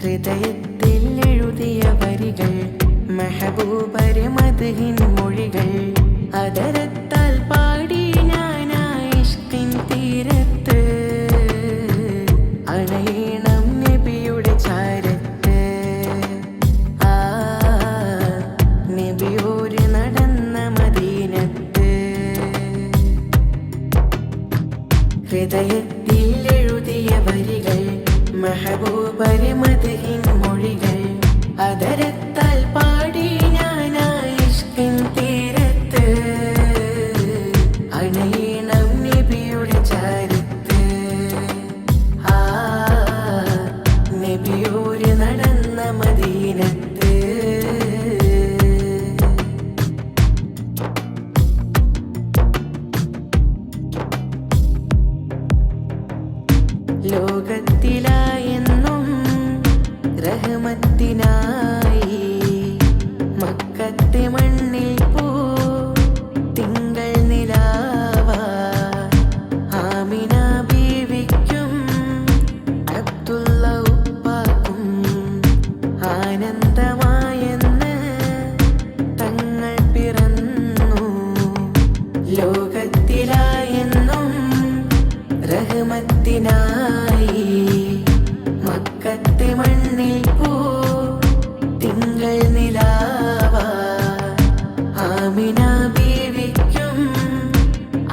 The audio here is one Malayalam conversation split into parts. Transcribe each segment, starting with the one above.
ഹൃദയത്തിൽ എഴുതിയ വരികൾ മെഹബൂബരെ മദ്ഹിൻ മൊഴികൾ അതരത്താൽ പാടി ഞാനായി ഇഷ്കിൻ തീരത്ത് അണയണം നബിയുടെ ചാരത്ത്. ആ നബിയോര് നടന്ന മദീനത്ത് ഹൃദയത്തിൽ എഴുതിയ വരികൾ മെഹബൂബരെ മദ്ഹിൻ മൊഴികൾ അതരത്താൽ പാടി ഞാനായി ഇഷ്കിൻ തീരത്ത് അണയണം നബിയുടെ ചാരത്ത്. ആ നബിയോര് നടന്ന മദീനത്ത് ലോകത്തിലായെന്നും റഹ്മത്തിനായി മക്കത്തെ മണ്ണിൽ പോ തിങ്കൾ നിലാവാ ആമിന ബീവിക്കും അബ്ദുള്ള ഉപ്പാക്കും ആനന്ദമായെന്ന് തങ്ങൾ പിറന്നു. ലോകത്തിലായെന്നും റഹ്മത്തിനായി മക്കത്തെ മണ്ണിൽ പോ തിങ്കൾ നിലാവാ ആമിന ബീവിക്കും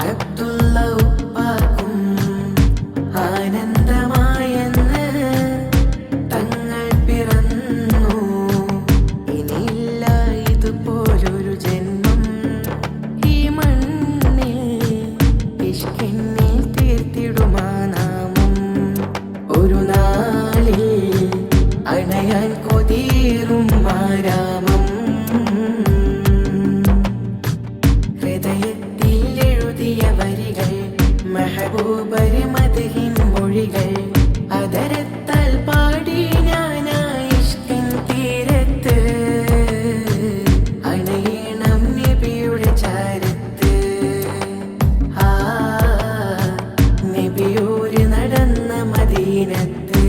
അബ്ദുള്ള ഉപ്പാക്കും ആനന്ദമായെന്ന് തങ്ങൾ പിറന്നു. ഇനിയില്ല ഇതുപോലൊരു ജന്മം ഈ മണ്ണിൽ ഇഷ്കിന്നിൽ തീർത്തിടുമാ നാമം. ഒരു നാളിൽ അണയാൻ കൊതിയേറും ആരാമം. ഹൃദയത്തിൽ എഴുതിയ വരികൾ മെഹബൂബരെ മദ്ഹിൻ മൊഴികൾ അതരത്താൽ പാടി ഞാനായി ഇഷ്കിൻ തീരത്ത് അണയണം നബിയുടെ ചാരത്ത്. ആ നബിയോര് നടന്ന മദീനത്ത്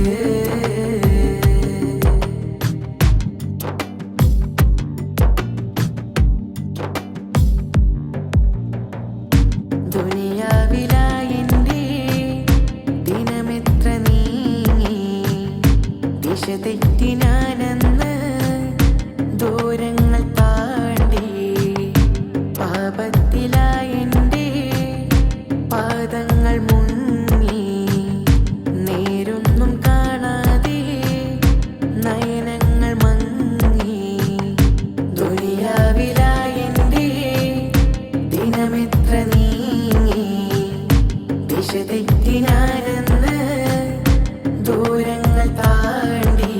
ദുനിയാവിലായെന്റെ ദിനമെത്ര നീങ്ങി ദിശ തെറ്റി ഞാനെന്ന് ദൂരങ്ങൾ താണ്ടി. പാപത്തിലായെന്റെ പാദങ്ങൾ മുങ്ങി നേരൊന്നും കാണാതെ നയനങ്ങൾ മങ്ങി. ദുനിയാവിലായെന്റെ ദിനമെത്ര നീങ്ങി ദിശ തെറ്റി ഞാനെന്ന് ദൂരങ്ങൾ താണ്ടി.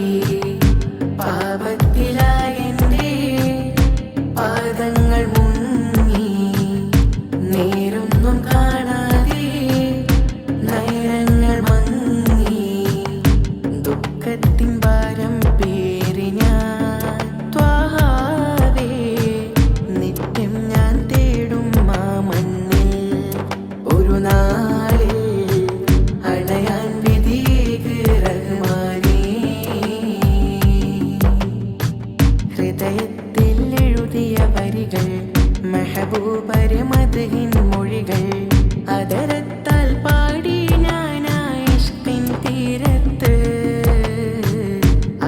പാപത്തിലായെന്റെ പാദങ്ങൾ മുങ്ങി നേരൊന്നും കാണാതെ നയനങ്ങൾ മങ്ങി. ദുഃഖത്തിൻ ഭാരം പേറി ഞാൻ ത്വാഹാവേ നിത്യം ഞാൻ തേടും ആ മണ്ണിൽ. ഒരു നാളിൽ അണയാൻ വിധിയേക് റഹ്മാനേ. ഹൃദയത്തിൽ എഴുതിയ വരികൾ മെഹബൂബരെ മദ്ഹിൻ മൊഴികൾ അതരത്താൽ പാടി ഞാനായി ഇഷ്കിൻ തീരത്ത്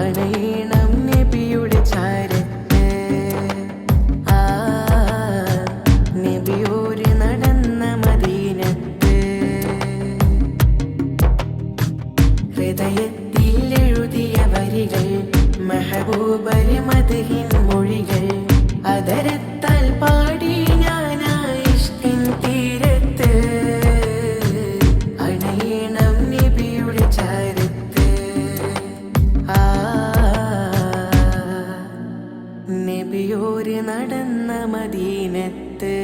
അണയണം നബിയുടെ ചാരത്ത്. ആ നബിയോര് നടന്ന മദീനത്ത് ഹൃദയത്തിൽ എഴുതിയ വരികൾ മെഹബൂബരെ മദ്ഹിൻ മൊഴികൾ അതരത്താൽ പാടി ഞാനായി ഇഷ്കിൻ തീരത്ത് അണയണം നബിയുടെ ചാരത്ത്. ആ നബിയോര് നടന്ന മദീനത്ത്